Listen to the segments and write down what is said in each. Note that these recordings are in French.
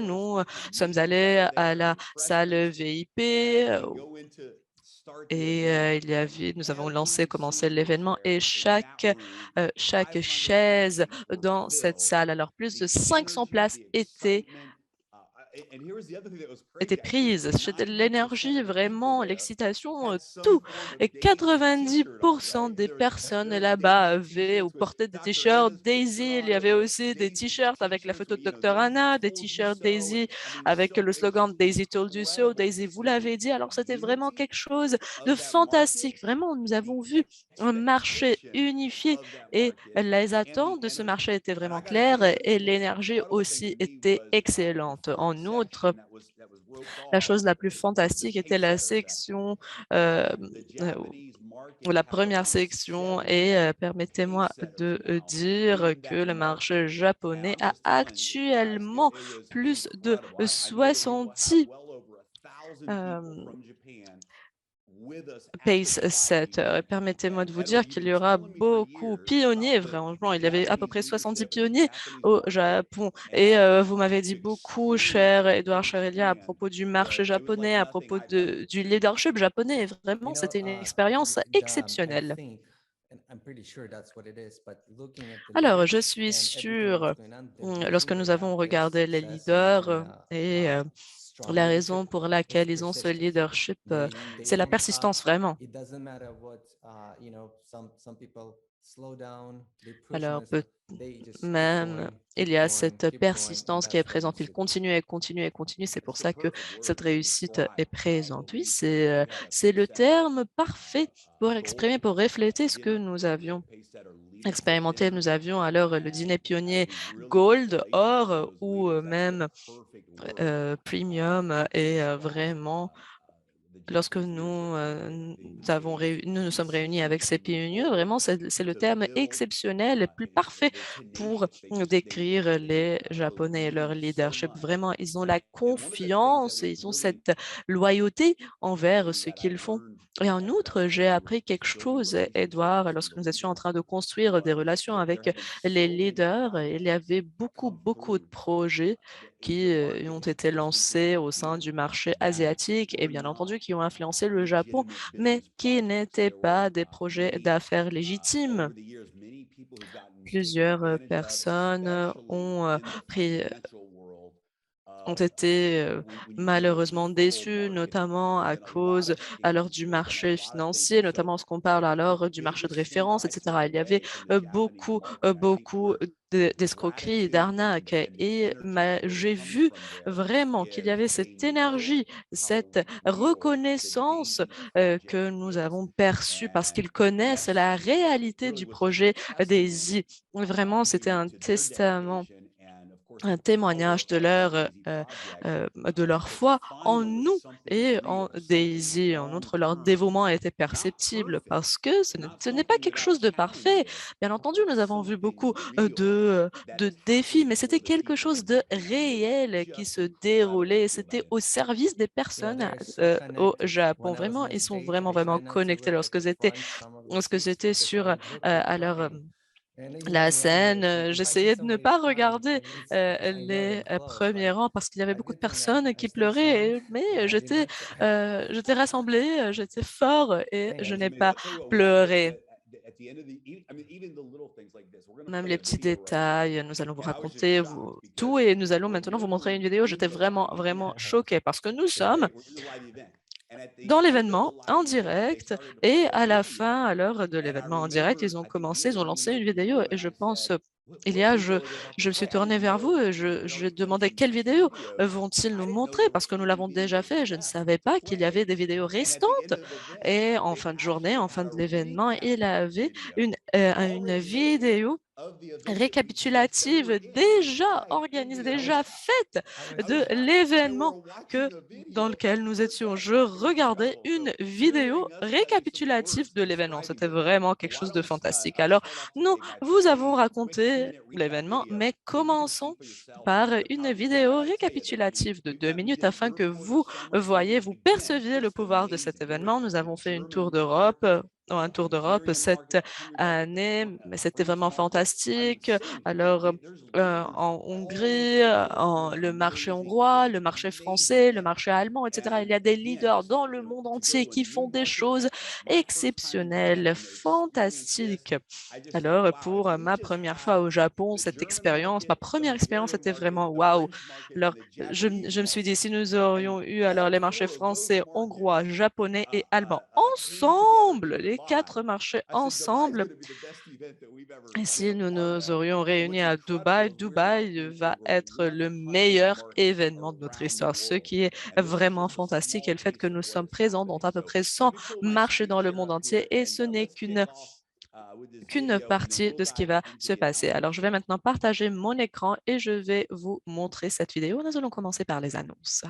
nous sommes allés à la salle VIP. nous avons commencé l'événement et chaque chaise dans cette salle, alors plus de 500 places étaient prises. C'était l'énergie, vraiment, l'excitation, tout. Et 90% des personnes là-bas avaient ou portaient des t-shirts Daisy. Il y avait aussi des t-shirts avec la photo de Dr. Anna, des t-shirts Daisy avec le slogan Daisy told you so, Daisy vous l'avez dit. Alors c'était vraiment quelque chose de fantastique. Vraiment, nous avons vu un marché unifié et les attentes de ce marché étaient vraiment claires et l'énergie aussi était excellente. En outre, la chose la plus fantastique était la section euh, ou la première section et permettez-moi de dire que le marché japonais a actuellement plus de 70 Pace Setter. Permettez-moi de vous dire qu'il y aura beaucoup de pionniers, vraiment. Il y avait à peu près 70 pionniers au Japon. Et vous m'avez dit beaucoup, cher Edouard Cherelia, à propos du marché japonais, à propos du leadership japonais. Et vraiment, c'était une expérience exceptionnelle. Alors, je suis sûre, lorsque nous avons regardé les leaders et la raison pour laquelle ils ont ce leadership, c'est la persistance, vraiment. Alors, même, il y a cette persistance qui est présente. Ils continuent et continuent et continuent. C'est pour ça que cette réussite est présente. Oui, c'est le terme parfait pour exprimer, pour refléter ce que nous avions expérimenté. Nous avions alors le dîner pionnier Gold, Or ou même Premium et vraiment lorsque nous sommes réunis avec ces pionniers, vraiment, c'est le terme exceptionnel, le plus parfait pour décrire les Japonais et leur leadership. Vraiment, ils ont la confiance, ils ont cette loyauté envers ce qu'ils font. Et en outre, j'ai appris quelque chose, Edouard, lorsque nous étions en train de construire des relations avec les leaders, il y avait beaucoup de projets qui ont été lancés au sein du marché asiatique et bien entendu qui ont influencé le Japon, mais qui n'étaient pas des projets d'affaires légitimes. Plusieurs personnes ont été malheureusement déçus, notamment à cause alors du marché financier, notamment ce qu'on parle alors du marché de référence, etc. Il y avait beaucoup d'escroqueries et d'arnaques et j'ai vu vraiment qu'il y avait cette énergie, cette reconnaissance que nous avons perçue parce qu'ils connaissent la réalité du projet des I. Vraiment, c'était un témoignage de leur foi en nous et en Daisy. En outre, leur dévouement a été perceptible parce que ce n'est pas quelque chose de parfait. Bien entendu, nous avons vu beaucoup de défis, mais c'était quelque chose de réel qui se déroulait. C'était au service des personnes au Japon. Vraiment, ils sont vraiment connectés lorsque j'étais sur alors la scène. J'essayais de ne pas regarder les premiers rangs parce qu'il y avait beaucoup de personnes qui pleuraient, mais j'étais rassemblée, j'étais fort et je n'ai pas pleuré. Même les petits détails, nous allons vous raconter tout et nous allons maintenant vous montrer une vidéo. J'étais vraiment choquée parce que nous sommes dans l'événement en direct et à la fin, à l'heure de l'événement en direct, ils ont lancé une vidéo et je pense, je me suis tournée vers vous et je demandais quelle vidéo vont-ils nous montrer parce que nous l'avons déjà fait. Je ne savais pas qu'il y avait des vidéos restantes et en fin de journée, en fin de l'événement, il y avait une vidéo récapitulative déjà organisée, déjà faite de l'événement dans lequel nous étions. Je regardais une vidéo récapitulative de l'événement. C'était vraiment quelque chose de fantastique. Alors, nous vous avons raconté l'événement, mais commençons par une vidéo récapitulative de 2 minutes afin que vous perceviez le pouvoir de cet événement. Nous avons fait une tour d'Europe un tour d'Europe cette année, mais c'était vraiment fantastique. Alors, en Hongrie, le marché hongrois, le marché français, le marché allemand, etc. Il y a des leaders dans le monde entier qui font des choses exceptionnelles, fantastiques. Alors, pour ma première fois au Japon, cette expérience, ma première expérience était vraiment waouh. Alors, je me suis dit, si nous aurions eu alors les marchés français, hongrois, japonais et allemands ensemble, les 4 marchés ensemble, et si nous nous aurions réunis à Dubaï, Dubaï va être le meilleur événement de notre histoire. Ce qui est vraiment fantastique est le fait que nous sommes présents dans à peu près 100 marchés dans le monde entier et ce n'est qu'une partie de ce qui va se passer. Alors, je vais maintenant partager mon écran et je vais vous montrer cette vidéo. Nous allons commencer par les annonces.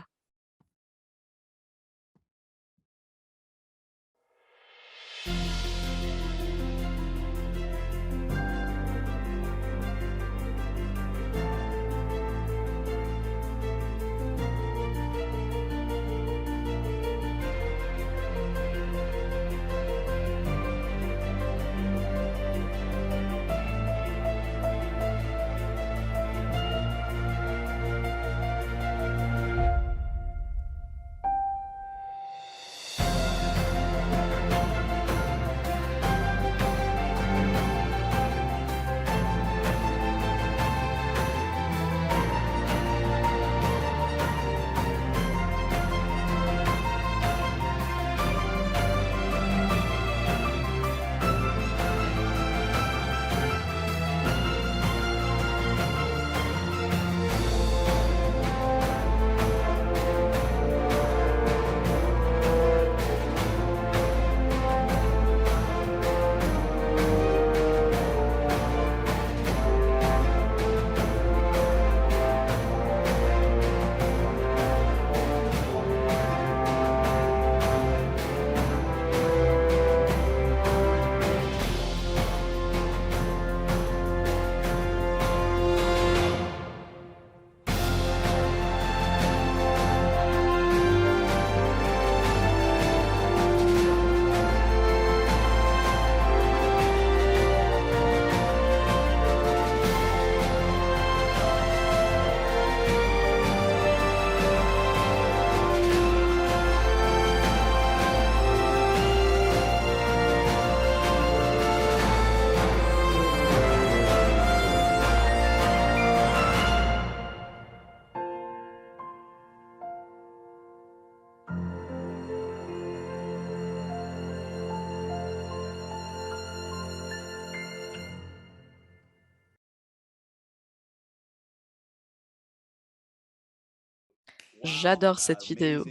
J'adore cette vidéo.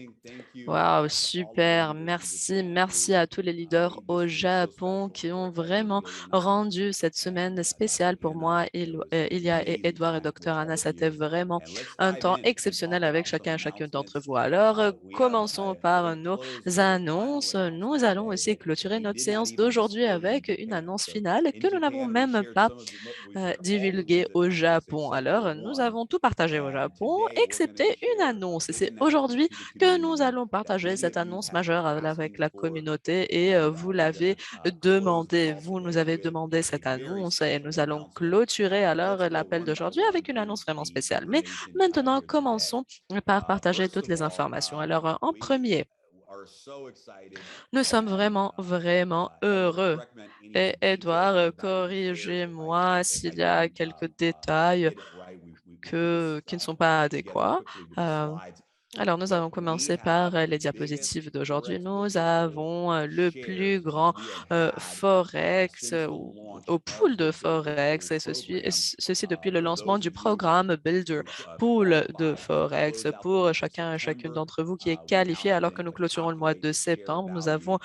Waouh, super. Merci. Merci à tous les leaders au Japon qui ont vraiment rendu cette semaine spéciale pour moi. Ilia et Edouard et Dr. Anna, c'était vraiment un temps exceptionnel avec chacun et chacune d'entre vous. Alors, commençons par nos annonces. Nous allons aussi clôturer notre séance d'aujourd'hui avec une annonce finale que nous n'avons même pas divulguée au Japon. Alors, nous avons tout partagé au Japon, excepté une annonce. Et c'est aujourd'hui que nous allons partager cette annonce majeure avec la communauté et vous l'avez demandé. Vous nous avez demandé cette annonce et nous allons clôturer alors l'appel d'aujourd'hui avec une annonce vraiment spéciale. Mais maintenant, commençons par partager toutes les informations. Alors, en premier, nous sommes vraiment, vraiment heureux. Et Edouard, corrigez-moi s'il y a quelques détails qui ne sont pas adéquats. Euh, alors, nous allons commencer par les diapositives d'aujourd'hui. Nous avons le plus grand Forex au pool de Forex, ceci depuis le lancement du programme Builder Pool de Forex. Pour chacun et chacune d'entre vous qui est qualifié, alors que nous clôturons le mois de septembre, nous avons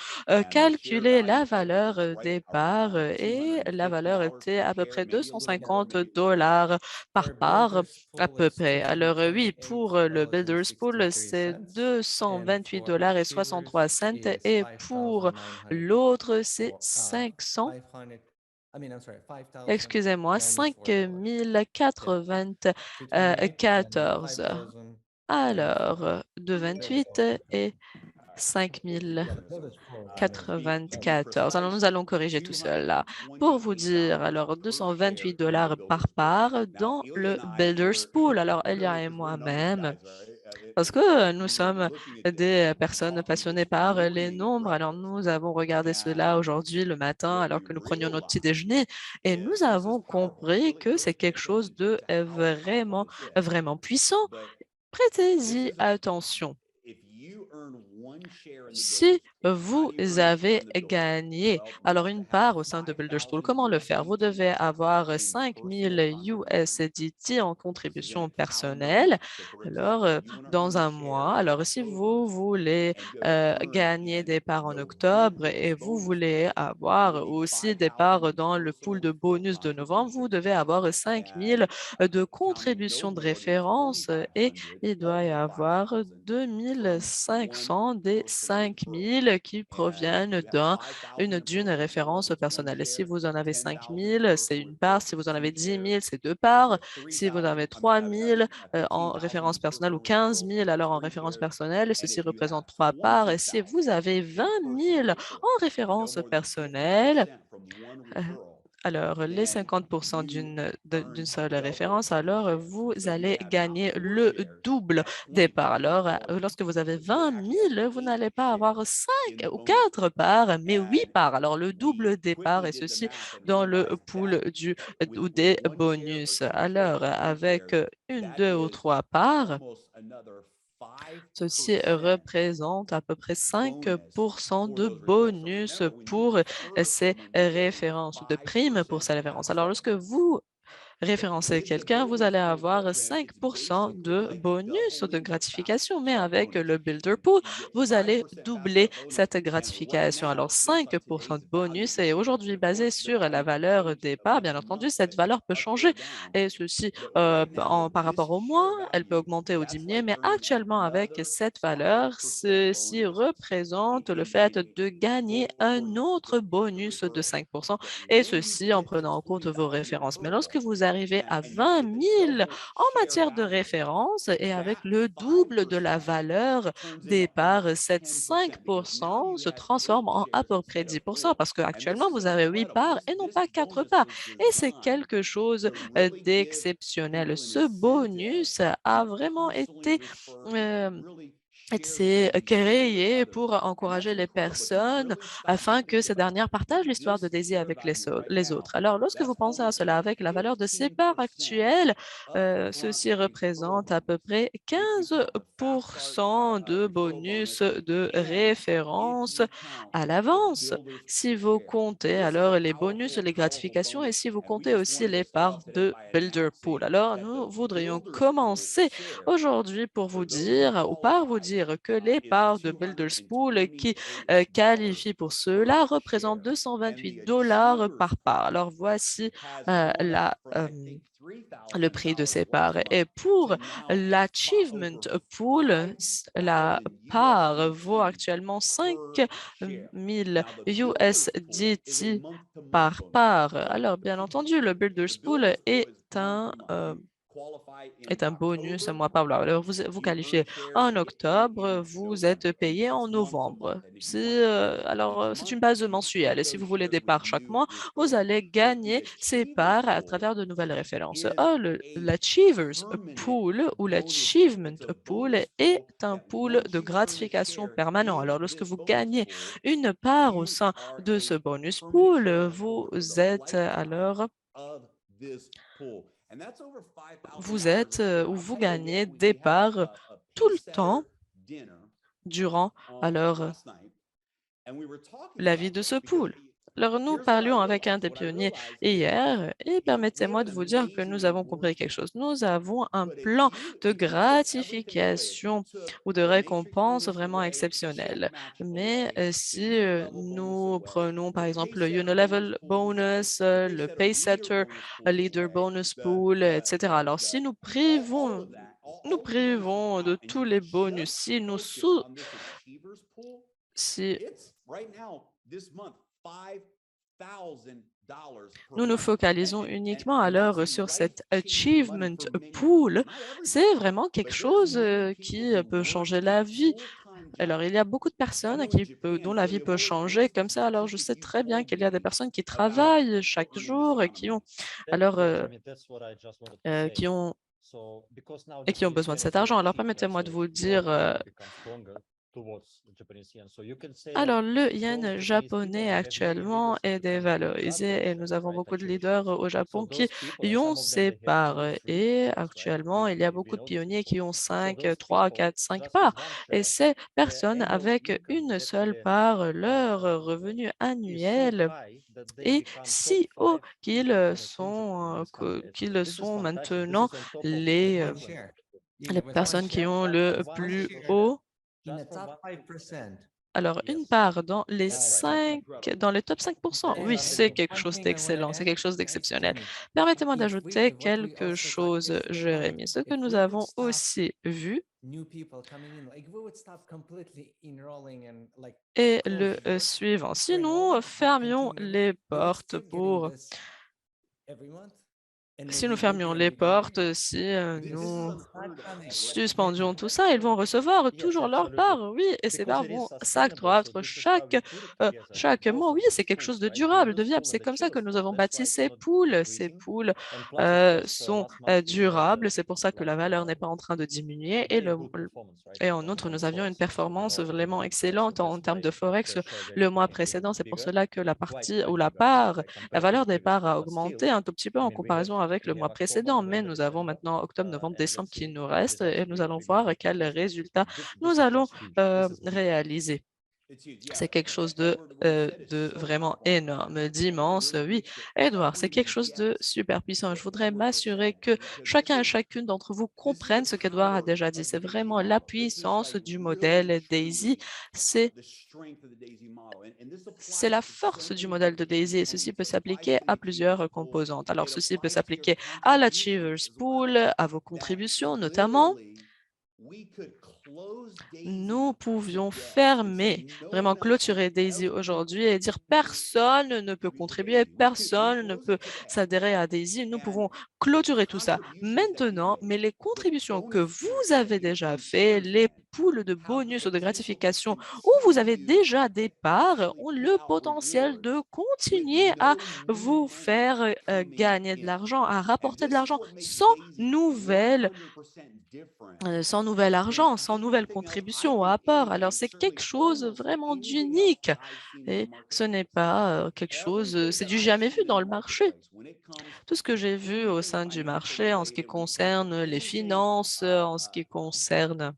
calculé la valeur des parts et la valeur était à peu près $250 par part à peu près. Alors oui, pour le Builders Pool, c'est $228 et 63 cents et pour l'autre, c'est 500, 500, I mean, I'm sorry, 5094. 5,094. Alors, 2,28 et 5 94. 094. Alors, nous allons corriger tout cela. Pour vous dire, alors, $228 par part dans le Builders Pool. Alors, Elia et moi-même, parce que nous sommes des personnes passionnées par les nombres. Alors, nous avons regardé cela aujourd'hui le matin alors que nous prenions notre petit déjeuner et nous avons compris que c'est quelque chose de vraiment, vraiment puissant. Prêtez-y attention. Si vous avez gagné alors une part au sein de Builders Pool, comment le faire? Vous devez avoir 5 000 USDT en contribution personnelle alors dans un mois. Alors si vous voulez gagner des parts en octobre et vous voulez avoir aussi des parts dans le pool de bonus de novembre, vous devez avoir 5 000 de contribution de référence et il doit y avoir 2 500 des 5 000 qui proviennent d'une référence personnelle. Et si vous en avez 5 000, c'est une part. Si vous en avez 10 000, c'est deux parts. Si vous en avez 3 000 en référence personnelle ou 15 000 alors en référence personnelle, ceci représente trois parts. Et si vous avez 20 000 en référence personnelle, euh, alors, les 50% d'une seule référence, alors vous allez gagner le double des parts. Alors, lorsque vous avez 20 000, vous n'allez pas avoir 5 ou 4 parts, mais 8 parts. Alors, le double des parts et ceci dans le pool ou des bonus. Alors, avec une, deux ou trois parts, ceci représente à peu près 5% de bonus pour ces références ou de primes pour ces références. Alors, lorsque vous référencer quelqu'un, vous allez avoir 5% de bonus ou de gratification, mais avec le Builder Pool, vous allez doubler cette gratification. Alors, 5% de bonus est aujourd'hui basé sur la valeur des parts. Bien entendu, cette valeur peut changer et ceci par rapport au mois, elle peut augmenter ou diminuer, mais actuellement, avec cette valeur, ceci représente le fait de gagner un autre bonus de 5% et ceci en prenant en compte vos références. Mais lorsque vous arrivez à 20 000 en matière de références et avec le double de la valeur des parts, cette 5% se transforme en à peu près 10% parce qu'actuellement, vous avez 8 parts et non pas 4 parts. Et c'est quelque chose d'exceptionnel. Ce bonus a vraiment été c'est créé pour encourager les personnes afin que ces dernières partagent l'histoire de Daisy avec les autres. Alors, lorsque vous pensez à cela avec la valeur de ces parts actuelles, ceci représente à peu près 15% de bonus de référence à l'avance. Si vous comptez alors les bonus, les gratifications et si vous comptez aussi les parts de Builder Pool. Alors, nous voudrions commencer aujourd'hui pour vous dire ou par vous dire que les parts de Builders Pool qui qualifient pour cela représentent $228 par part. Alors voici le prix de ces parts. Et pour l'Achievement Pool, la part vaut actuellement 5 000 USDT par part. Alors, bien entendu, le Builders Pool est un bonus un mois par mois. Alors, vous qualifiez en octobre, vous êtes payé en novembre. C'est une base mensuelle. Et si vous voulez des parts chaque mois, vous allez gagner ces parts à travers de nouvelles références. Or, l'Achievers Pool ou l'Achievement Pool est un pool de gratification permanent. Alors, lorsque vous gagnez une part au sein de ce bonus pool, vous êtes ou vous gagnez des parts tout le temps durant alors la vie de ce pool. Alors, nous parlions avec un des pionniers hier et permettez-moi de vous dire que nous avons compris quelque chose. Nous avons un plan de gratification ou de récompense vraiment exceptionnel. Mais si nous prenons par exemple le Unilevel Bonus, le Paysetter Leader Bonus Pool, etc. Alors, si nous privons de tous les bonus, si nous nous focalisons uniquement alors sur cet achievement pool, c'est vraiment quelque chose qui peut changer la vie Alors, il y a beaucoup de personnes dont la vie peut changer comme ça. Alors, je sais très bien qu'il y a des personnes qui travaillent chaque jour et qui ont, alors, qui ont et qui ont besoin de cet argent. Alors, permettez-moi de vous dire, alors, le yen japonais actuellement est dévalorisé et nous avons beaucoup de leaders au Japon qui y ont ces parts. Et actuellement, il y a beaucoup de pionniers qui ont 5, 3, 4, 5 parts. Et ces personnes avec une seule part, leur revenu annuel est si haut qu'ils sont maintenant les, les personnes qui ont le plus haut. In the top 5%. Alors, une part dans les top 5%, oui, c'est quelque chose d'excellent, c'est quelque chose d'exceptionnel. Permettez-moi d'ajouter quelque chose, Jérémy. Ce que nous avons aussi vu est le suivant. Si nous fermions les portes si nous suspendions tout ça, ils vont recevoir toujours leur part, oui, et ces parts vont s'accroître chaque mois. Oui, c'est quelque chose de durable, de viable. C'est comme ça que nous avons bâti ces poules. Ces poules sont durables. C'est pour ça que la valeur n'est pas en train de diminuer. Et en outre, nous avions une performance vraiment excellente en termes de Forex le mois précédent. C'est pour cela que la valeur des parts a augmenté un tout petit peu en comparaison avec le mois précédent, mais nous avons maintenant octobre, novembre, décembre qui nous restent et nous allons voir quels résultats nous allons réaliser. C'est quelque chose de vraiment énorme, d'immense. Oui, Edouard, c'est quelque chose de super puissant. Je voudrais m'assurer que chacun et chacune d'entre vous comprenne ce qu'Edouard a déjà dit. C'est vraiment la puissance du modèle DAISY. C'est la force du modèle de DAISY et ceci peut s'appliquer à plusieurs composantes. Alors, ceci peut s'appliquer à l'Achievers Pool, à vos contributions notamment. Nous pouvions vraiment clôturer Daisy aujourd'hui et dire personne ne peut contribuer, personne ne peut s'adhérer à Daisy. Nous pouvons clôturer tout ça maintenant, mais les contributions que vous avez déjà faites, les poules de bonus ou de gratification où vous avez déjà des parts ont le potentiel de continuer à vous faire gagner de l'argent, à rapporter de l'argent sans nouvel argent, sans nouvelle contribution ou apport. Alors, c'est quelque chose vraiment d'unique et ce n'est pas quelque chose, c'est du jamais vu dans le marché. Tout ce que j'ai vu au sein du marché en ce qui concerne les finances, en ce qui concerne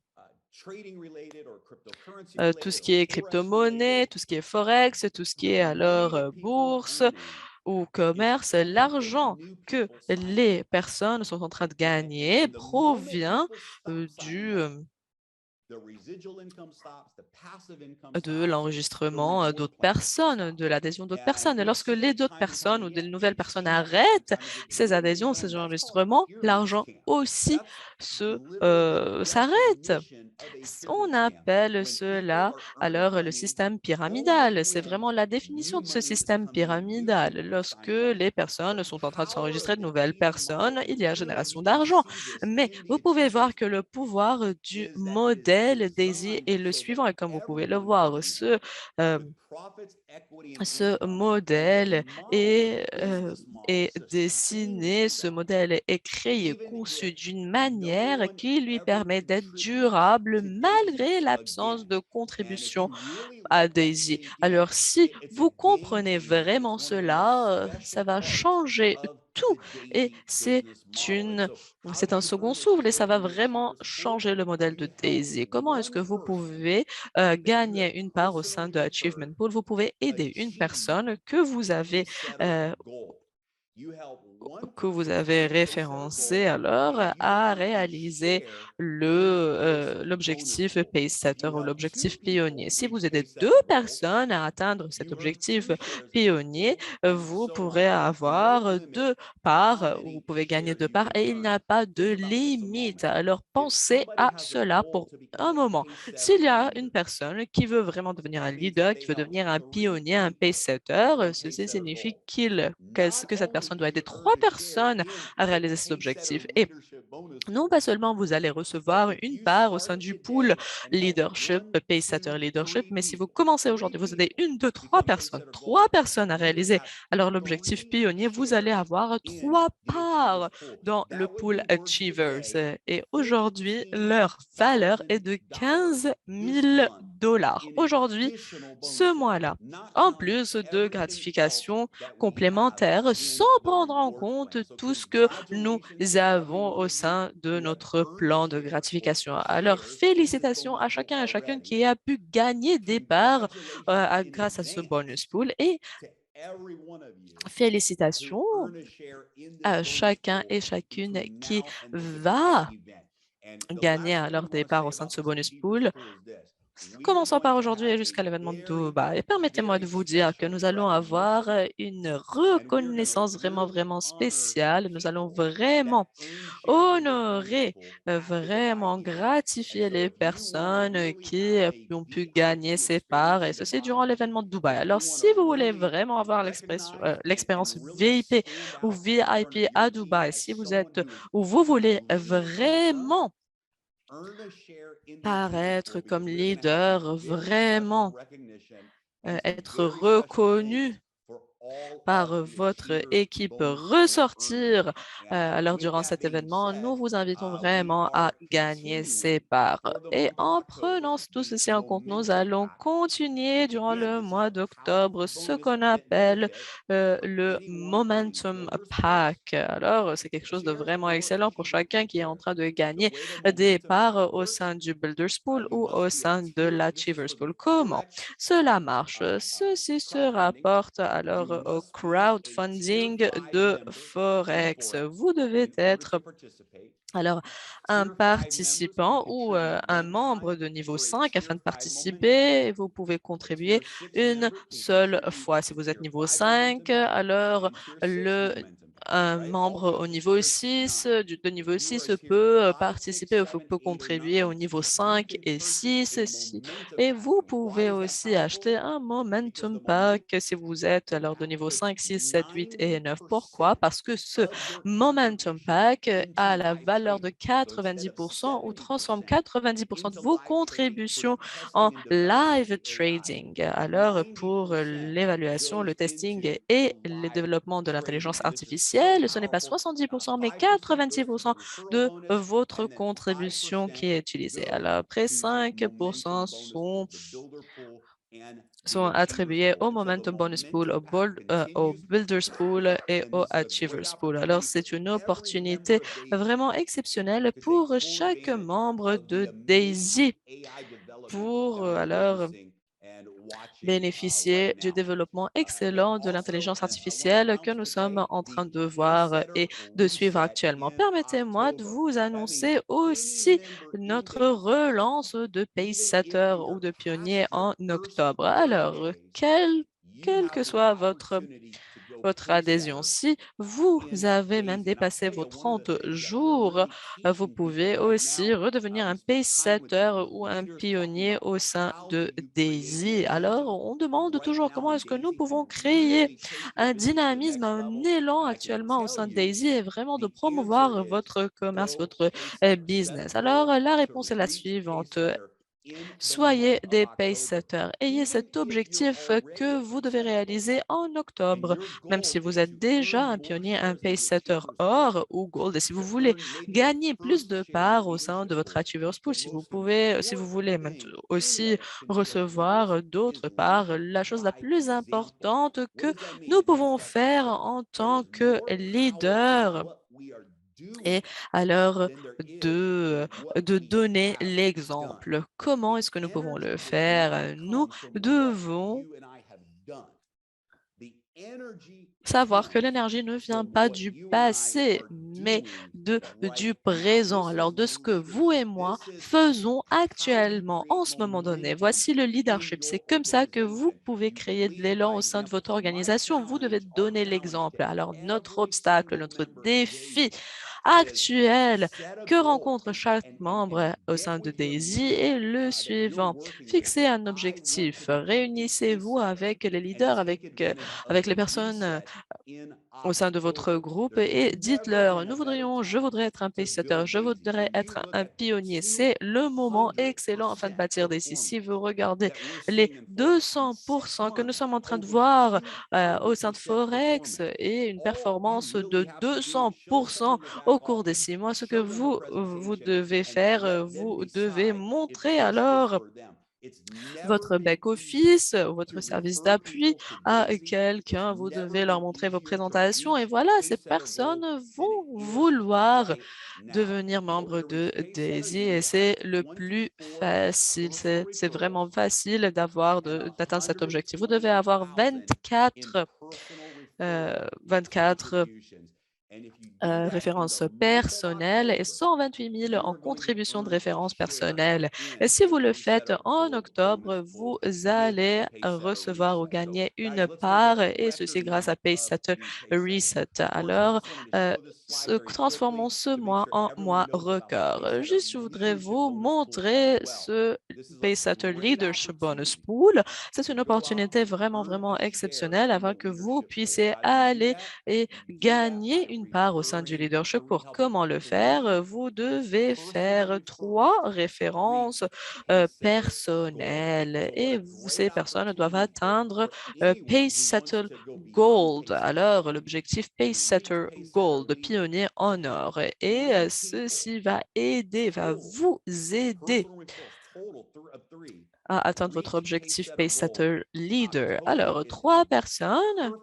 tout ce qui est crypto-monnaie, tout ce qui est forex, tout ce qui est alors bourse ou commerce, l'argent que les personnes sont en train de gagner provient de l'enregistrement d'autres personnes, de l'adhésion d'autres personnes. Et lorsque les d'autres personnes ou de nouvelles personnes arrêtent ces adhésions, ces enregistrements, l'argent aussi s'arrête. On appelle cela alors le système pyramidal. C'est vraiment la définition de ce système pyramidal. Lorsque les personnes sont en train de s'enregistrer de nouvelles personnes, il y a génération d'argent. Mais vous pouvez voir que le pouvoir du modèle DAISY est le suivant. Et comme vous pouvez le voir, ce modèle est dessiné, ce modèle est créé, conçu d'une manière qui lui permet d'être durable malgré l'absence de contribution à Daisy. Alors, si vous comprenez vraiment cela, ça va changer tout et c'est un second souffle et ça va vraiment changer le modèle de Daisy. Comment est-ce que vous pouvez gagner une part au sein de Achievement Pool? Vous pouvez aider une personne euh, que vous avez référencé alors à réaliser l'objectif PaceSetter ou l'objectif pionnier. Si vous aidez deux personnes à atteindre cet objectif pionnier, vous pourrez avoir deux parts, vous pouvez gagner deux parts et il n'y a pas de limite. Alors pensez à cela pour un moment. S'il y a une personne qui veut vraiment devenir un leader, qui veut devenir un pionnier, un pace-setter, ceci signifie que cette personne doit aider trois personnes à réaliser cet objectif. Et non pas seulement vous allez recevoir une part au sein du pool leadership, Pacesetter Leadership. Mais si vous commencez aujourd'hui, vous avez une, deux, trois personnes à réaliser. Alors, l'objectif pionnier, vous allez avoir 3 parts dans le pool Achievers. Et aujourd'hui, leur valeur est de 15 000 dollars. Aujourd'hui, ce mois-là, en plus de gratifications complémentaires, sans prendre en compte tout ce que nous avons au sein de notre plan de gratification. Alors, félicitations à chacun et chacune qui a pu gagner des parts grâce à ce bonus pool et félicitations à chacun et chacune qui va gagner alors des parts au sein de ce bonus pool. Commençons par aujourd'hui et jusqu'à l'événement de Dubaï. Et permettez-moi de vous dire que nous allons avoir une reconnaissance vraiment spéciale. Nous allons vraiment honorer, vraiment gratifier les personnes qui ont pu gagner ces parts, et ceci durant l'événement de Dubaï. Alors, si vous voulez vraiment avoir l'expérience VIP ou VIP à Dubaï, si vous êtes ou vous voulez vraiment paraître comme leader, vraiment être reconnu par votre équipe ressortir. Alors, durant cet événement, nous vous invitons vraiment à gagner ces parts. Et en prenant tout ceci en compte, nous allons continuer durant le mois d'octobre ce qu'on appelle le Momentum Pack. Alors, c'est quelque chose de vraiment excellent pour chacun qui est en train de gagner des parts au sein du Builders Pool ou au sein de l'Achievers Pool. Comment cela marche? Ceci se rapporte alors au crowdfunding de Forex. Vous devez être alors un participant ou un membre de niveau 5 afin de participer. Vous pouvez contribuer une seule fois. Si vous êtes niveau 5, alors un membre au niveau 6, de niveau 6 peut participer, peut contribuer au niveau 5 et 6. Et vous pouvez aussi acheter un Momentum Pack si vous êtes alors de niveau 5, 6, 7, 8 et 9. Pourquoi? Parce que ce Momentum Pack a la valeur de 90% ou transforme 90% de vos contributions en live trading. Alors, pour l'évaluation, le testing et le développement de l'intelligence artificielle, ce n'est pas 70%, mais 90% de votre contribution qui est utilisée. Alors, après, 5% sont attribués au Momentum Bonus Pool, au Builders Pool et au Achievers Pool. Alors, c'est une opportunité vraiment exceptionnelle pour chaque membre de DAISY pour alors bénéficier du développement excellent de l'intelligence artificielle que nous sommes en train de voir et de suivre actuellement. Permettez-moi de vous annoncer aussi notre relance de Pacesetter ou de pionnier en octobre. Alors, quelle que soit votre adhésion. Si vous avez même dépassé vos 30 jours, vous pouvez aussi redevenir un pace-setter ou un pionnier au sein de DAISY. Alors, on demande toujours comment est-ce que nous pouvons créer un dynamisme, un élan actuellement au sein de DAISY et vraiment de promouvoir votre commerce, votre business. Alors, la réponse est la suivante. Soyez des pace-setters. Ayez cet objectif que vous devez réaliser en octobre, même si vous êtes déjà un pionnier, un pace-setter or ou gold. Et si vous voulez gagner plus de parts au sein de votre Achievers Pool, si vous voulez aussi recevoir d'autres parts, la chose la plus importante que nous pouvons faire en tant que leader et alors de donner l'exemple. Comment est-ce que nous pouvons le faire? Nous devons savoir que l'énergie ne vient pas du passé, mais du présent. Alors, de ce que vous et moi faisons actuellement, en ce moment donné. Voici le leadership. C'est comme ça que vous pouvez créer de l'élan au sein de votre organisation. Vous devez donner l'exemple. Alors, notre obstacle, notre défi actuel que rencontre chaque membre au sein de DAISY est le suivant. Fixez un objectif. Réunissez-vous avec les leaders, avec les personnes au sein de votre groupe et dites-leur, je voudrais être un pacesetter, je voudrais être un pionnier. C'est le moment excellent afin de bâtir des sites. Si vous regardez les 200% que nous sommes en train de voir au sein de Forex et une performance de 200% au cours des 6 mois, ce que vous devez faire, vous devez montrer alors votre back-office, votre service d'appui à quelqu'un. Vous devez leur montrer vos présentations et voilà, ces personnes vont vouloir devenir membre de DAISY et c'est le plus facile. C'est vraiment facile d'atteindre cet objectif. Vous devez avoir 24 références personnelles et 128 000 en contribution de références personnelles. Et si vous le faites en octobre, vous allez recevoir ou gagner une part et ceci grâce à PaySetter Reset. Alors, transformons ce mois en mois record. Juste, je voudrais vous montrer ce PaySetter Leadership Bonus Pool. C'est une opportunité vraiment, vraiment exceptionnelle afin que vous puissiez aller et gagner une part au sein du leadership. Pour comment le faire, vous devez faire 3 références personnelles et ces personnes doivent atteindre PaySetter Gold. Alors, l'objectif PaySetter Gold, pionnier en or. Et ceci va vous aider à atteindre votre objectif PaySetter Leader. Alors, 3 personnes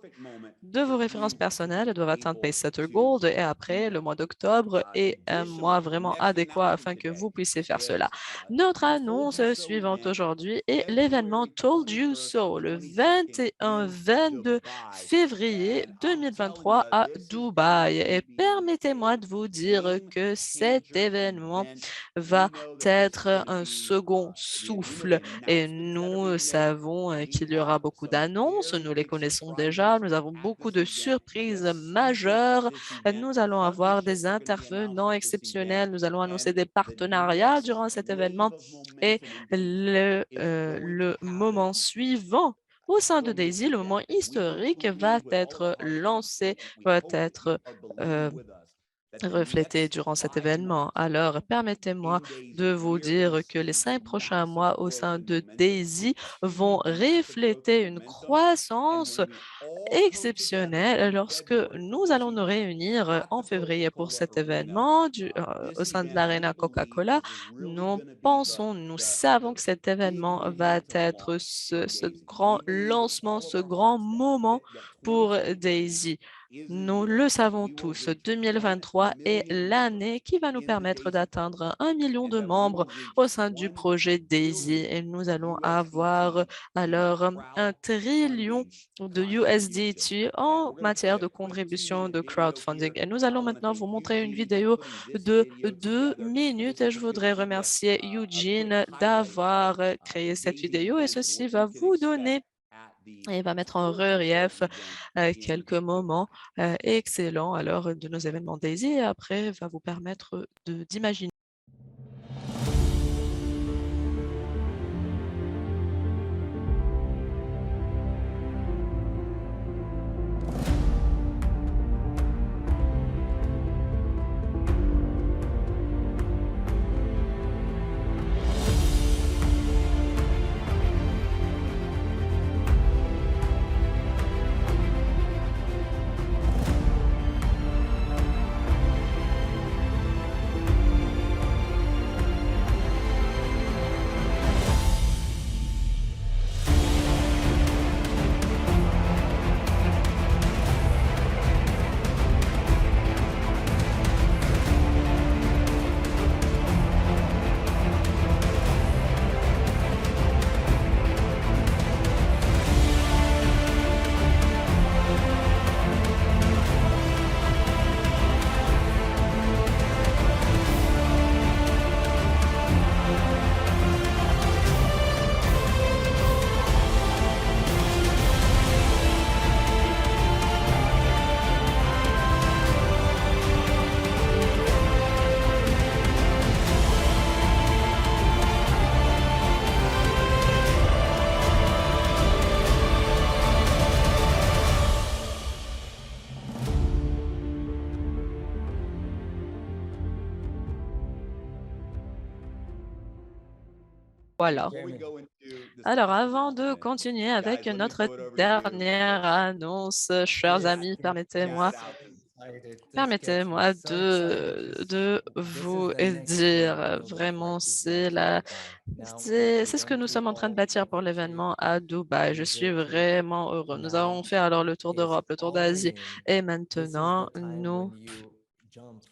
de vos références personnelles doivent atteindre PaySetter Gold et après, le mois d'octobre est un mois vraiment adéquat afin que vous puissiez faire cela. Notre annonce suivante aujourd'hui est l'événement Told You So, le 21-22 février 2023 à Dubaï. Et permettez-moi de vous dire que cet événement va être un second souffle. Et nous savons qu'il y aura beaucoup d'annonces, nous les connaissons déjà, nous avons beaucoup de surprises majeures. Nous allons avoir des intervenants exceptionnels, nous allons annoncer des partenariats durant cet événement et le moment suivant au sein de DAISY, le moment historique va être lancé, va être reflété durant cet événement. Alors, permettez-moi de vous dire que les 5 prochains mois au sein de DAISY vont refléter une croissance exceptionnelle lorsque nous allons nous réunir en février pour cet événement au sein de l'Arena Coca-Cola. Nous savons que cet événement va être ce grand lancement, ce grand moment pour DAISY. Nous le savons tous, 2023 est l'année qui va nous permettre d'atteindre 1 million de membres au sein du projet DAISY et nous allons avoir alors 1 trillion de USDT en matière de contribution de crowdfunding. Et nous allons maintenant vous montrer une vidéo de 2 minutes et je voudrais remercier Eugene d'avoir créé cette vidéo et ceci va vous donner et va mettre en relief quelques moments excellents alors de nos événements DAISY et après va vous permettre d'imaginer. Voilà. Alors, avant de continuer continuer avec notre dernière annonce, chers amis, permettez-moi de vous dire vraiment, c'est ce que nous sommes en train de bâtir pour l'événement à Dubaï. Je suis vraiment heureux. Nous avons fait alors le tour d'Europe, le tour d'Asie et maintenant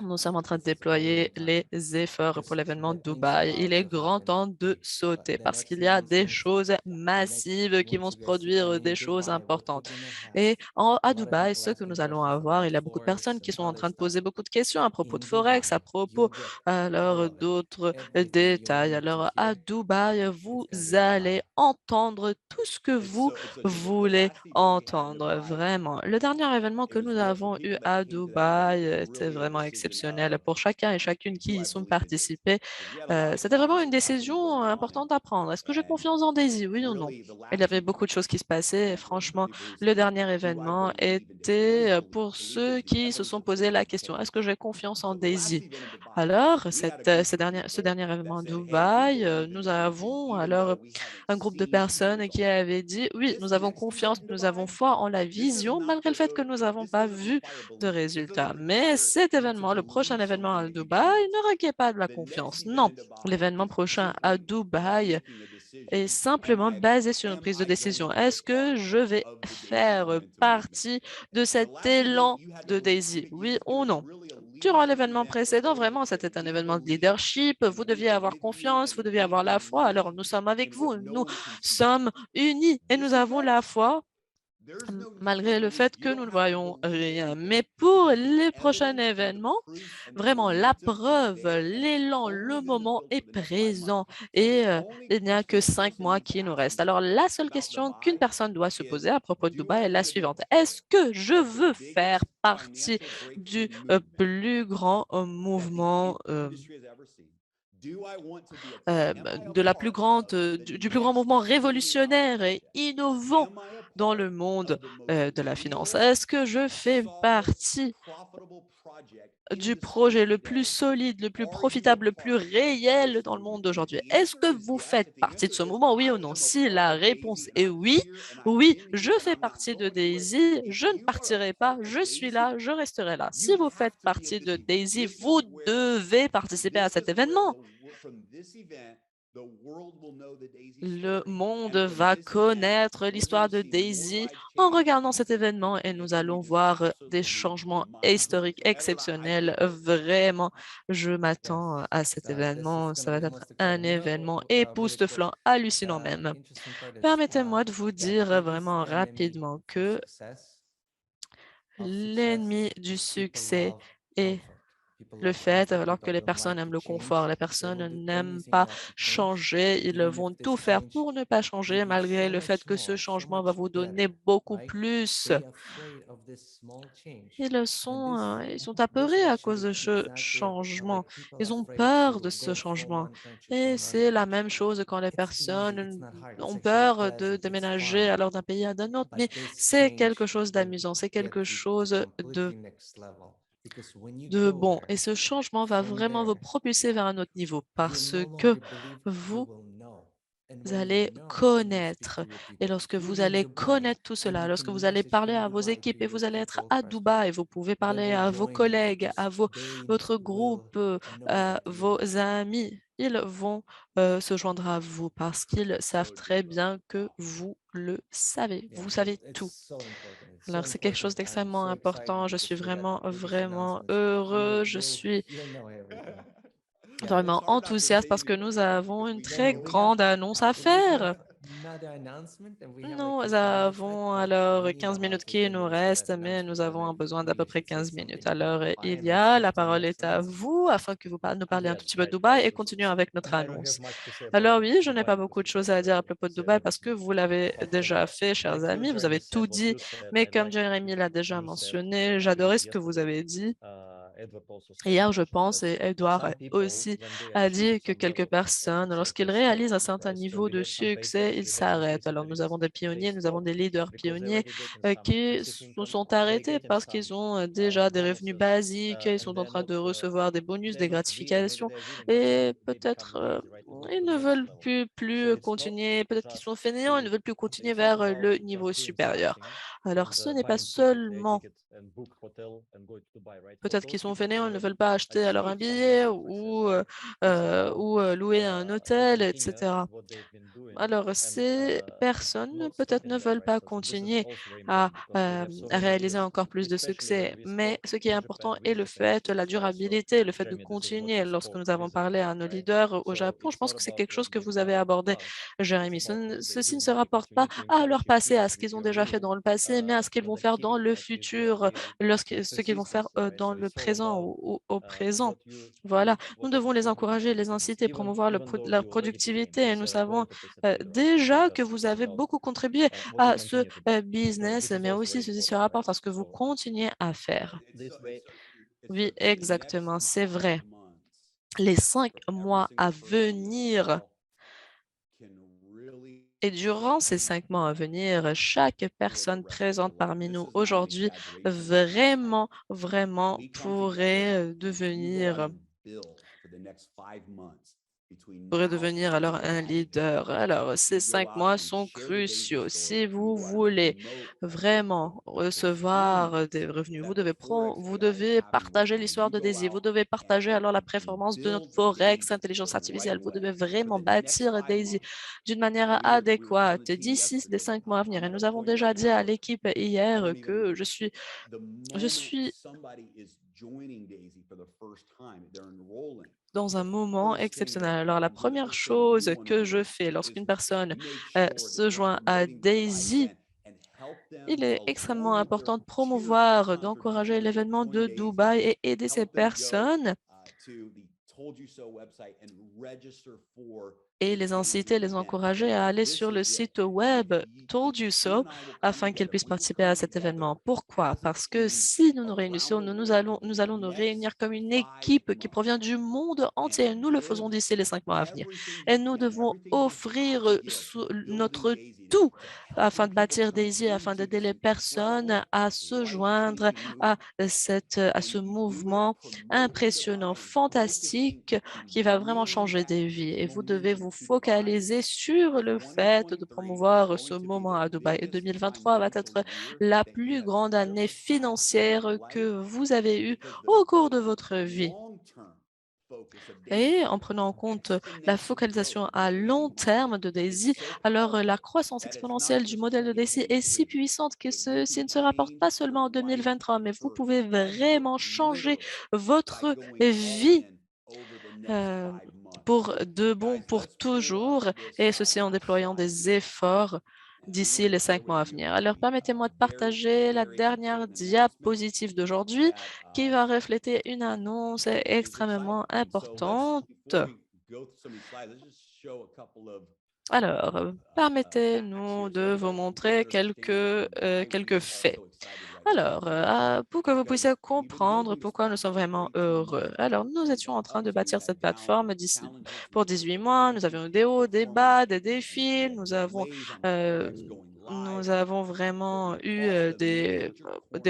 nous sommes en train de déployer les efforts pour l'événement de Dubaï. Il est grand temps de sauter parce qu'il y a des choses massives qui vont se produire, des choses importantes. Et à Dubaï, ce que nous allons avoir, il y a beaucoup de personnes qui sont en train de poser beaucoup de questions à propos de Forex, à propos alors d'autres détails. Alors à Dubaï, vous allez entendre tout ce que vous voulez entendre, vraiment. Le dernier événement que nous avons eu à Dubaï était vraiment exceptionnel pour chacun et chacune qui y sont participés. C'était vraiment une décision importante à prendre. Est-ce que j'ai confiance en Daisy, oui ou non? Il y avait beaucoup de choses qui se passaient et franchement, le dernier événement était pour ceux qui se sont posé la question, est-ce que j'ai confiance en Daisy? Alors, ce dernier événement à Dubaï, nous avons alors un groupe de personnes qui avaient dit, oui, nous avons confiance, nous avons foi en la vision, malgré le fait que nous n'avons pas vu de résultats. Mais cet événement, le prochain événement à Dubaï, ne requiert pas de la confiance. Non, l'événement prochain à Dubaï est simplement basé sur une prise de décision. Est-ce que je vais faire partie de cet élan de Daisy? Oui ou non? Durant l'événement précédent, vraiment, c'était un événement de leadership. Vous deviez avoir confiance, vous deviez avoir la foi. Alors, nous sommes avec vous. Nous sommes unis et nous avons la foi malgré le fait que nous ne voyons rien. Mais pour les prochains événements, vraiment, la preuve, l'élan, le moment est présent et il n'y a que 5 mois qui nous restent. Alors, la seule question qu'une personne doit se poser à propos de Dubaï est la suivante. Est-ce que je veux faire partie du plus grand mouvement de la plus grande, du plus grand mouvement révolutionnaire et innovant dans le monde de la finance? Est-ce que je fais partie du projet le plus solide, le plus profitable, le plus réel dans le monde d'aujourd'hui? Est-ce que vous faites partie de ce mouvement, oui ou non? Si la réponse est oui, oui, je fais partie de Daisy, je ne partirai pas, je suis là, je resterai là. Si vous faites partie de Daisy, vous devez participer à cet événement. Le monde va connaître l'histoire de Daisy en regardant cet événement et nous allons voir des changements historiques exceptionnels. Vraiment, je m'attends à cet événement. Ça va être un événement époustouflant, hallucinant même. Permettez-moi de vous dire vraiment rapidement que l'ennemi du succès est le fait, alors que les personnes aiment le confort, les personnes n'aiment pas changer, ils vont tout faire pour ne pas changer, malgré le fait que ce changement va vous donner beaucoup plus. Ils sont apeurés à cause de ce changement. Ils ont peur de ce changement. Et c'est la même chose quand les personnes ont peur de déménager alors d'un pays à un autre. Mais c'est quelque chose d'amusant, c'est quelque chose de bon. Et ce changement va vraiment vous propulser vers un autre niveau parce que vous allez connaître. Et lorsque vous allez connaître tout cela, lorsque vous allez parler à vos équipes et vous allez être à Dubaï, vous pouvez parler à vos collègues, votre groupe, à vos amis, ils vont se joindre à vous parce qu'ils savent très bien que vous le savez. Vous savez tout. Alors, c'est quelque chose d'extrêmement important. Je suis vraiment, vraiment heureux. Je suis vraiment enthousiaste parce que nous avons une très grande annonce à faire. Nous avons alors 15 minutes qui nous restent, mais nous avons un besoin d'à peu près 15 minutes. Alors, il y a, la parole est à vous afin que vous nous parliez un tout petit peu de Dubaï et continuons avec notre annonce. Alors oui, je n'ai pas beaucoup de choses à dire à propos de Dubaï parce que vous l'avez déjà fait, chers amis, vous avez tout dit, mais comme Jérémy l'a déjà mentionné, j'adorais ce que vous avez dit. Hier, je pense, et Edouard aussi a dit que quelques personnes, lorsqu'ils réalisent un certain niveau de succès, ils s'arrêtent. Alors, nous avons des pionniers, nous avons des leaders pionniers qui se sont arrêtés parce qu'ils ont déjà des revenus basiques, ils sont en train de recevoir des bonus, des gratifications et peut-être ils ne veulent plus continuer, peut-être qu'ils sont fainéants, ils ne veulent plus continuer vers le niveau supérieur. Alors, ce n'est pas seulement peut-être qu'ils sont fainéants, ils ne veulent pas acheter alors un billet ou louer un hôtel, etc. Alors, ces personnes peut-être ne veulent pas continuer à réaliser encore plus de succès, mais ce qui est important est le fait, la durabilité, le fait de continuer. Lorsque nous avons parlé à nos leaders au Japon, je pense que c'est quelque chose que vous avez abordé, Jérémy. Ceci ne se rapporte pas à leur passé, à ce qu'ils ont déjà fait dans le passé, mais à ce qu'ils vont faire dans le futur, ce qu'ils vont faire dans le présent ou au présent. Voilà, nous devons les encourager, les inciter, promouvoir la productivité. Et nous savons déjà que vous avez beaucoup contribué à ce business, mais aussi ceci se rapporte à ce que vous continuez à faire. Oui, exactement, c'est vrai. Les 5 mois à venir et durant ces 5 mois à venir, chaque personne présente parmi nous aujourd'hui vraiment pourrait devenir alors un leader. Alors, ces 5 mois sont cruciaux. Si vous voulez vraiment recevoir des revenus, vous devez partager l'histoire de Daisy, vous devez partager alors la performance de notre Forex, intelligence artificielle. Vous devez vraiment bâtir Daisy d'une manière adéquate d'ici les 5 mois à venir. Et nous avons déjà dit à l'équipe hier que je suis dans un moment exceptionnel. Alors, la première chose que je fais lorsqu'une personne se joint à Daisy, il est extrêmement important de promouvoir, d'encourager l'événement de Dubaï et aider ces personnes et les inciter, les encourager à aller sur le site web Told You So afin qu'ils puissent participer à cet événement. Pourquoi? Parce que si nous nous réunissons, nous allons nous réunir comme une équipe qui provient du monde entier. Nous le faisons d'ici les 5 mois à venir. Et nous devons offrir notre tout afin de bâtir Daisy, afin d'aider les personnes à se joindre à ce mouvement impressionnant, fantastique, qui va vraiment changer des vies. Et vous devez vous focaliser sur le fait de promouvoir ce moment à Dubaï. Et 2023 va être la plus grande année financière que vous avez eue au cours de votre vie. Et en prenant en compte la focalisation à long terme de Daisy, alors la croissance exponentielle du modèle de Daisy est si puissante que ceci ne se rapporte pas seulement en 2023, mais vous pouvez vraiment changer votre vie euh, pour de bon, pour toujours, et ceci en déployant des efforts d'ici les 5 mois à venir. Alors, permettez-moi de partager la dernière diapositive d'aujourd'hui qui va refléter une annonce extrêmement importante. Alors, permettez-nous de vous montrer quelques faits. Alors, pour que vous puissiez comprendre pourquoi nous sommes vraiment heureux. Alors, nous étions en train de bâtir cette plateforme pour 18 mois. Nous avions des hauts, des bas, des défis. Euh, nous avons vraiment eu des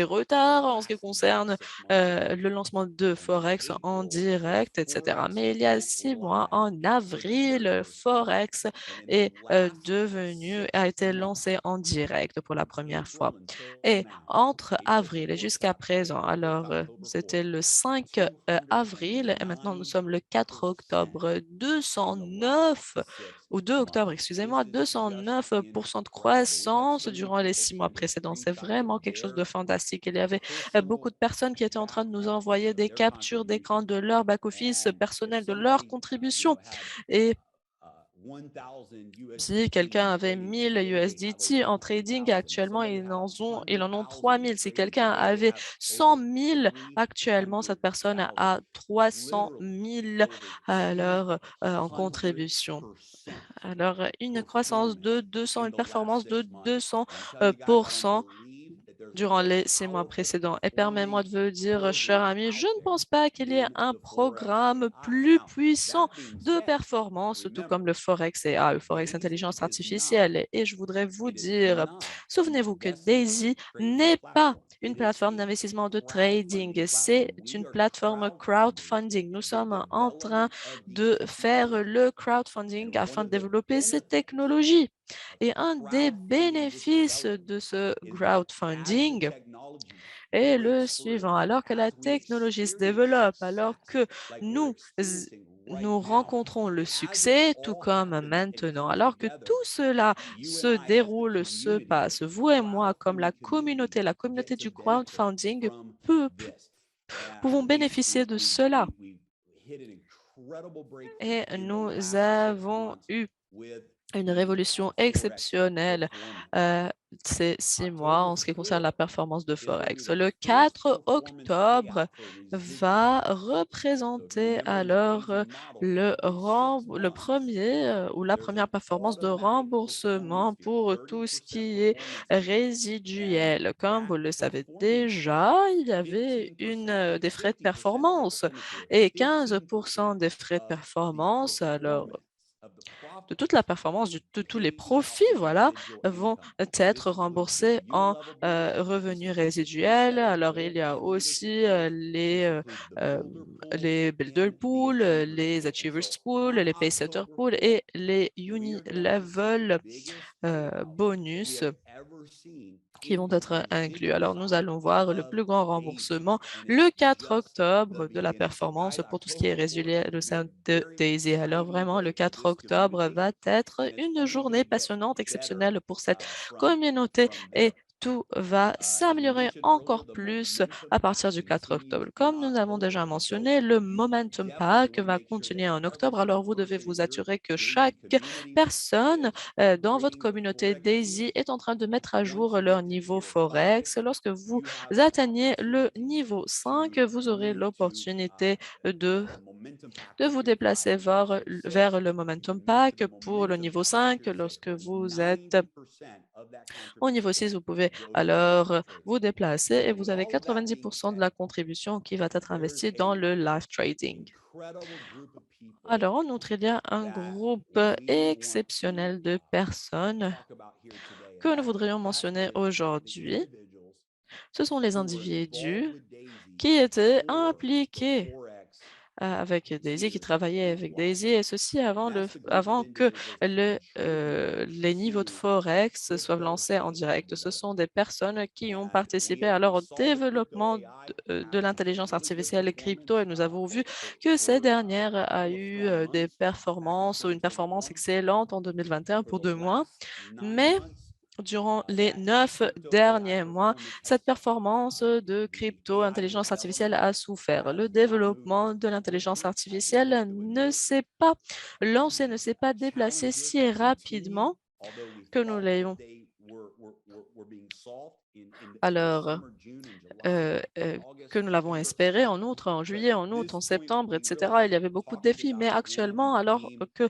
retards en ce qui concerne le lancement de Forex en direct, etc. Mais il y a 6 mois, en avril, Forex a été lancé en direct pour la première fois. Et entre avril et jusqu'à présent, alors c'était le 5 avril et maintenant nous sommes le 4 octobre, 209 ou 2 octobre, excusez-moi, 209% de croissance durant les 6 mois précédents. C'est vraiment quelque chose de fantastique. Il y avait beaucoup de personnes qui étaient en train de nous envoyer des captures d'écran de leur back-office personnel, de leurs contributions. Et si quelqu'un avait 1000 USDT en trading, actuellement, ils en ont 3000. Si quelqu'un avait 100 000, actuellement, cette personne a 300 000 alors, en contribution. Alors, une performance de 200%. durant les 6 mois précédents. Et permets-moi de vous dire, cher ami, je ne pense pas qu'il y ait un programme plus puissant de performance, tout comme le Forex et le Forex Intelligence Artificielle. Et je voudrais vous dire, souvenez-vous que Daisy n'est pas une plateforme d'investissement de trading, c'est une plateforme crowdfunding. Nous sommes en train de faire le crowdfunding afin de développer cette technologie. Et un des bénéfices de ce crowdfunding est le suivant. Alors que la technologie se développe, alors que nous, nous rencontrons le succès, tout comme maintenant, alors que tout cela se déroule, se passe, vous et moi, comme la communauté du crowdfunding, peut, pouvons bénéficier de cela. Et nous avons eu une révolution exceptionnelle ces 6 mois en ce qui concerne la performance de Forex. Le 4 octobre va représenter alors le premier ou la première performance de remboursement pour tout ce qui est résiduel. Comme vous le savez déjà, il y avait des frais de performance et 15% des frais de performance, alors de toute la performance, de tous les profits, voilà, vont être remboursés en revenus résiduels. Alors, il y a aussi les Builder Pool, les Achievers Pool, les Paysetter Pool et les Uni-Level bonus qui vont être inclus. Alors, nous allons voir le plus grand remboursement le 4 octobre de la performance pour tout ce qui est résilié au sein de Daisy. Alors, vraiment, le 4 octobre va être une journée passionnante, exceptionnelle pour cette communauté et tout va s'améliorer encore plus à partir du 4 octobre. Comme nous avons déjà mentionné, le Momentum Pack va continuer en octobre. Alors, vous devez vous assurer que chaque personne dans votre communauté Daisy est en train de mettre à jour leur niveau Forex. Lorsque vous atteignez le niveau 5, vous aurez l'opportunité de vous déplacer vers le Momentum Pack pour le niveau 5. Lorsque vous êtes au niveau 6, vous pouvez alors vous déplacer et vous avez 90% de la contribution qui va être investie dans le live trading. Alors, en outre, il y a un groupe exceptionnel de personnes que nous voudrions mentionner aujourd'hui. Ce sont les individus qui étaient impliqués avec Daisy, qui travaillaient avec Daisy, et ceci avant que les niveaux de Forex soient lancés en direct. Ce sont des personnes qui ont participé alors au développement de l'intelligence artificielle et crypto, et nous avons vu que ces dernières a eu des performances ou une performance excellente en 2021 pour 2 mois, mais durant les 9 derniers mois, cette performance de crypto, intelligence artificielle a souffert. Le développement de l'intelligence artificielle ne s'est pas lancé, ne s'est pas déplacé si rapidement que nous l'ayons. Alors, que nous l'avons espéré en outre, en juillet, en août, en septembre, etc. Il y avait beaucoup de défis, mais actuellement, alors que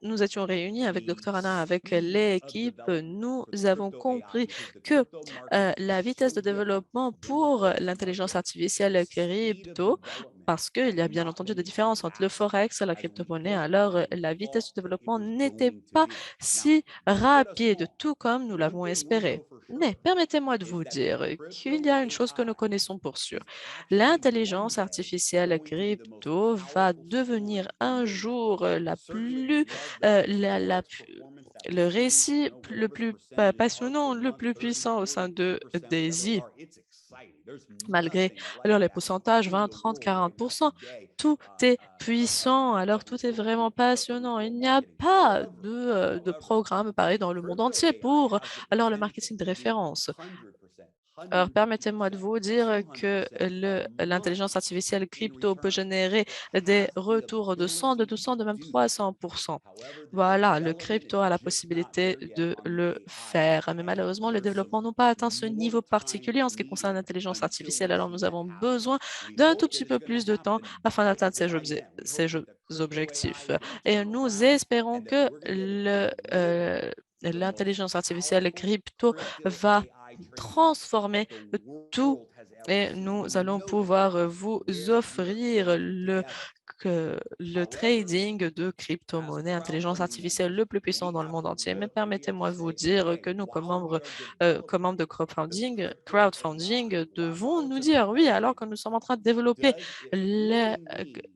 nous étions réunis avec Dr. Anna, avec l'équipe, nous avons compris que la vitesse de développement pour l'intelligence artificielle crypto, parce qu'il y a bien entendu des différences entre le Forex et la crypto-monnaie, alors la vitesse de développement n'était pas si rapide, tout comme nous l'avons espéré. Mais permettez-moi de vous dire qu'il y a une chose que nous connaissons pour sûr. L'intelligence artificielle crypto va devenir un jour le récit le plus passionnant, le plus puissant au sein de Daisy. Malgré alors les pourcentages 20, 30, 40%, tout est puissant, alors tout est vraiment passionnant. Il n'y a pas de programme pareil dans le monde entier pour alors le marketing de référence. Alors, permettez-moi de vous dire que l'intelligence artificielle crypto peut générer des retours de 100, de 200, de même 300%. Voilà, le crypto a la possibilité de le faire. Mais malheureusement, le développement n'a pas atteint ce niveau particulier en ce qui concerne l'intelligence artificielle. Alors, nous avons besoin d'un tout petit peu plus de temps afin d'atteindre ces objectifs. Et nous espérons que l'intelligence artificielle crypto va transformer tout et nous allons pouvoir vous offrir le trading de crypto-monnaies, intelligence artificielle le plus puissant dans le monde entier. Mais permettez-moi de vous dire que nous, comme membres de crowdfunding, devons nous dire oui, alors que nous sommes en train de développer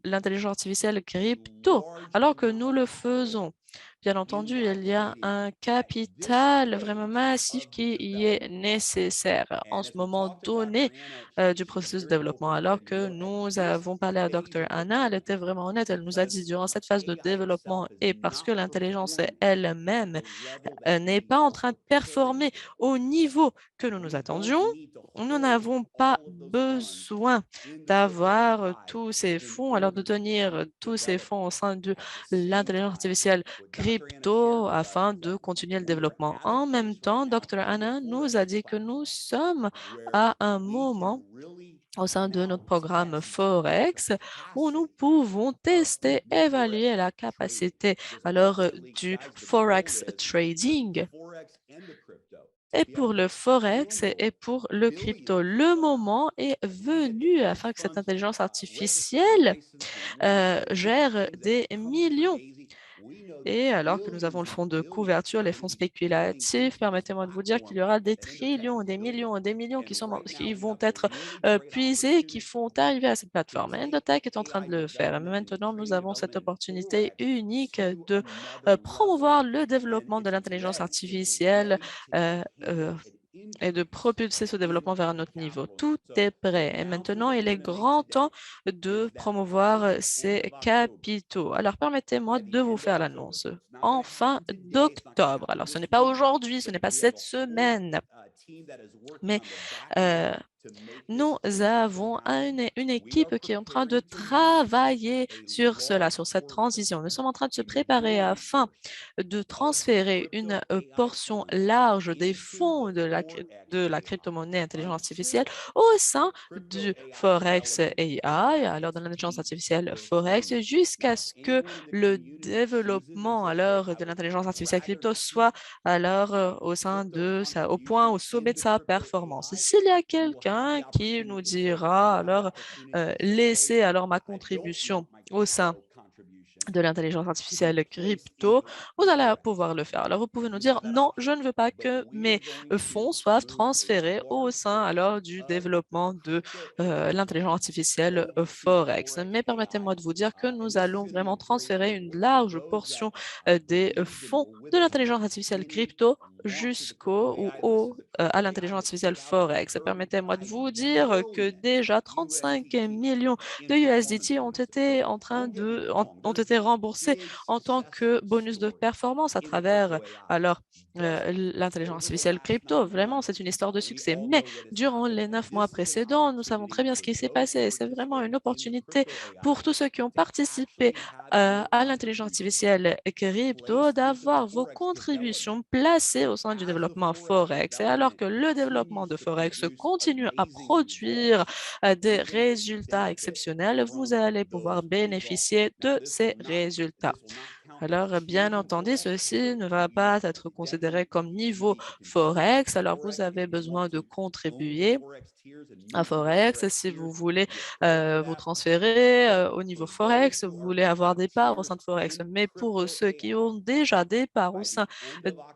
l'intelligence artificielle crypto, alors que nous le faisons. Bien entendu, il y a un capital vraiment massif qui y est nécessaire en ce moment donné du processus de développement. Alors que nous avons parlé à Dr. Anna, elle était vraiment honnête. Elle nous a dit durant cette phase de développement et parce que l'intelligence elle-même n'est pas en train de performer au niveau que nous nous attendions, nous n'avons pas besoin d'avoir tous ces fonds, alors de tenir tous ces fonds au sein de l'intelligence artificielle crypto afin de continuer le développement. En même temps, Dr. Anna nous a dit que nous sommes à un moment au sein de notre programme Forex où nous pouvons tester, évaluer la capacité alors du Forex trading et pour le Forex et pour le crypto. Le moment est venu afin que cette intelligence artificielle gère des millions. Et alors que nous avons le fonds de couverture, les fonds spéculatifs, permettez-moi de vous dire qu'il y aura des trillions, des millions et des millions qui vont être puisés, qui vont arriver à cette plateforme. Endotech est en train de le faire. Mais maintenant, nous avons cette opportunité unique de promouvoir le développement de l'intelligence artificielle et de propulser ce développement vers un autre niveau. Tout est prêt et maintenant, il est grand temps de promouvoir ces capitaux. Alors, permettez-moi de vous faire l'annonce. En fin d'octobre, alors ce n'est pas aujourd'hui, ce n'est pas cette semaine, mais nous avons une équipe qui est en train de travailler sur cela, sur cette transition. Nous sommes en train de se préparer afin de transférer une portion large des fonds de la crypto-monnaie intelligence artificielle au sein du Forex AI, alors de l'intelligence artificielle Forex, jusqu'à ce que le développement alors de l'intelligence artificielle crypto soit alors au point, au sommet de sa performance. S'il y a quelqu'un qui nous dira alors laissez alors ma contribution au sein de l'intelligence artificielle crypto, vous allez pouvoir le faire. Alors, vous pouvez nous dire, non, je ne veux pas que mes fonds soient transférés au sein alors du développement de l'intelligence artificielle Forex. Mais permettez-moi de vous dire que nous allons vraiment transférer une large portion des fonds de l'intelligence artificielle crypto à l'intelligence artificielle Forex. Permettez-moi de vous dire que déjà 35 millions de USDT ont été remboursés en tant que bonus de performance à travers alors l'intelligence artificielle crypto. Vraiment, c'est une histoire de succès. Mais durant les 9 mois précédents, nous savons très bien ce qui s'est passé. C'est vraiment une opportunité pour tous ceux qui ont participé à l'intelligence artificielle crypto d'avoir vos contributions placées au sein du développement Forex. Et alors que le développement de Forex continue à produire des résultats exceptionnels, vous allez pouvoir bénéficier de ces résultats. Alors, bien entendu, ceci ne va pas être considéré comme niveau Forex. Alors, vous avez besoin de contribuer à Forex. Si vous voulez vous transférer au niveau Forex, vous voulez avoir des parts au sein de Forex. Mais pour ceux qui ont déjà des parts au sein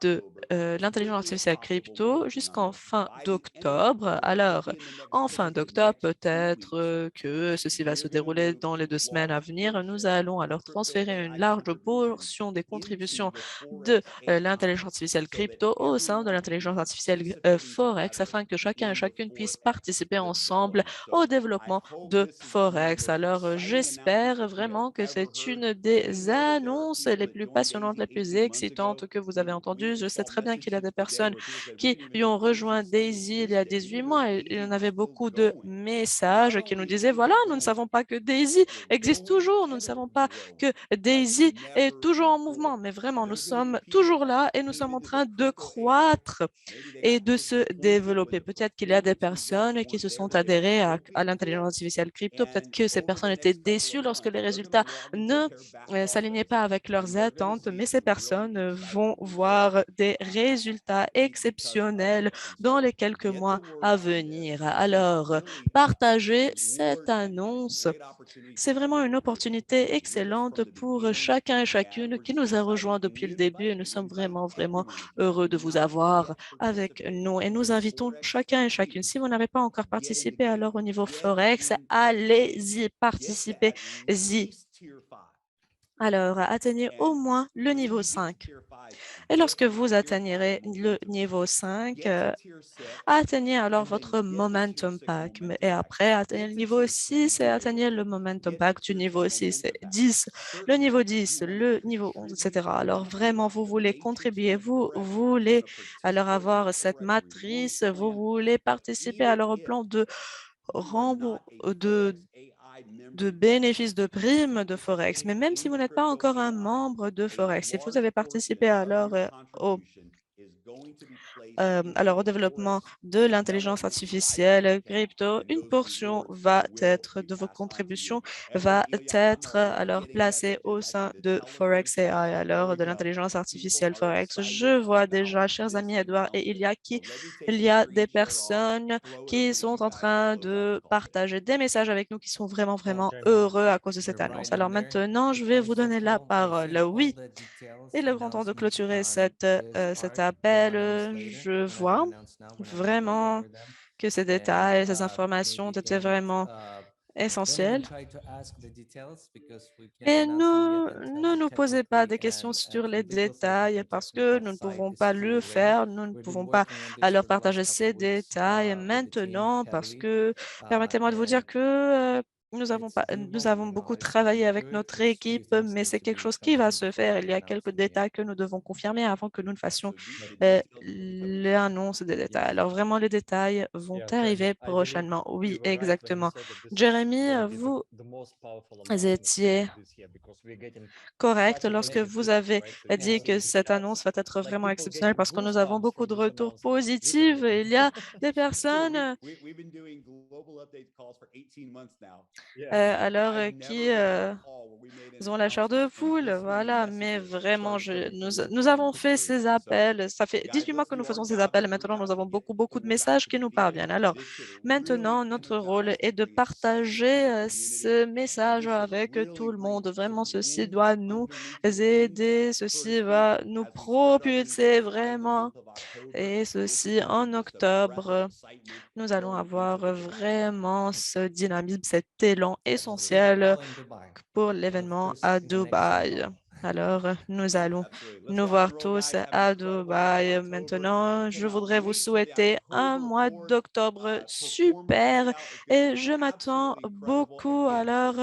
de l'intelligence artificielle crypto jusqu'en fin d'octobre, alors en fin d'octobre, peut-être que ceci va se dérouler dans les 2 semaines à venir, nous allons alors transférer une large portion des contributions de l'intelligence artificielle crypto au sein de l'intelligence artificielle Forex afin que chacun et chacune puisse participer ensemble au développement de Forex. Alors, j'espère vraiment que c'est une des annonces les plus passionnantes, les plus excitantes que vous avez entendues. Je sais très bien qu'il y a des personnes qui y ont rejoint Daisy il y a 18 mois et il y en avait beaucoup de messages qui nous disaient, voilà, nous ne savons pas que Daisy existe toujours, nous ne savons pas que Daisy est toujours en mouvement, mais vraiment, nous sommes toujours là et nous sommes en train de croître et de se développer. Peut-être qu'il y a des personnes personnes qui se sont adhérées à l'intelligence artificielle crypto. Peut-être que ces personnes étaient déçues lorsque les résultats ne s'alignaient pas avec leurs attentes, mais ces personnes vont voir des résultats exceptionnels dans les quelques mois à venir. Alors, partagez cette annonce. C'est vraiment une opportunité excellente pour chacun et chacune qui nous a rejoints depuis le début et nous sommes vraiment, vraiment heureux de vous avoir avec nous et nous invitons chacun et chacune. Si vous n'avez pas encore participé, alors au niveau Forex, allez-y, participez-y. Alors, atteignez au moins le niveau 5. Et lorsque vous atteignerez le niveau 5, atteignez alors votre Momentum Pack. Et après, atteignez le niveau 6 et atteignez le Momentum Pack du niveau 6 et 10, le niveau 10, le niveau 11, etc. Alors, vraiment, vous voulez contribuer, vous voulez alors avoir cette matrice, vous voulez participer alors au plan de de bénéfices de primes de Forex. Mais même si vous n'êtes pas encore un membre de Forex, si vous avez participé alors alors au développement de l'intelligence artificielle crypto, une portion va être de vos contributions va être alors placée au sein de Forex AI, alors de l'intelligence artificielle Forex. Je vois déjà, chers amis Edouard et il y a des personnes qui sont en train de partager des messages avec nous qui sont vraiment, vraiment heureux à cause de cette annonce. Alors maintenant, je vais vous donner la parole. Oui, il est grand temps de clôturer cet appel. Je vois vraiment que ces détails, ces informations étaient vraiment essentielles. Et ne nous posez pas des questions sur les détails parce que nous ne pouvons pas le faire. Nous ne pouvons pas alors partager ces détails maintenant parce que permettez-moi de vous dire que nous avons beaucoup travaillé avec notre équipe, mais c'est quelque chose qui va se faire. Il y a quelques détails que nous devons confirmer avant que nous ne fassions l'annonce des détails. Alors vraiment, les détails vont arriver prochainement. Oui, exactement. Jérémy, vous étiez correct lorsque vous avez dit que cette annonce va être vraiment exceptionnelle parce que nous avons beaucoup de retours positifs. Il y a des personnes qui ont la chair de poule, voilà, mais vraiment, nous avons fait ces appels, ça fait 18 mois que nous faisons ces appels, et maintenant nous avons beaucoup, beaucoup de messages qui nous parviennent. Alors, maintenant, notre rôle est de partager ce message avec tout le monde. Vraiment, ceci doit nous aider, ceci va nous propulser vraiment, et ceci en octobre. Nous allons avoir vraiment ce dynamisme, cet élan essentiel pour l'événement à Dubaï. Alors, nous allons nous voir tous à Dubaï. Maintenant, je voudrais vous souhaiter un mois d'octobre super et je m'attends beaucoup alors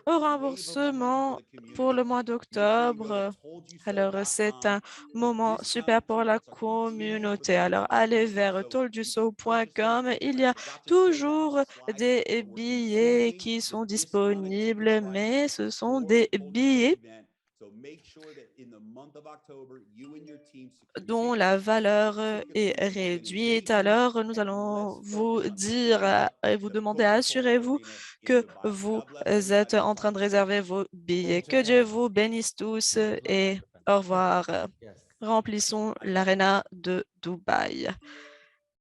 au remboursement pour le mois d'octobre. Alors, c'est un moment super pour la communauté. Alors, allez vers tolduso.com. Il y a toujours des billets qui sont disponibles, mais ce sont des billets dont la valeur est réduite. Alors, nous allons vous dire et vous demander, assurez-vous que vous êtes en train de réserver vos billets. Que Dieu vous bénisse tous et au revoir. Remplissons l'aréna de Dubaï.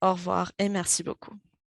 Au revoir et merci beaucoup.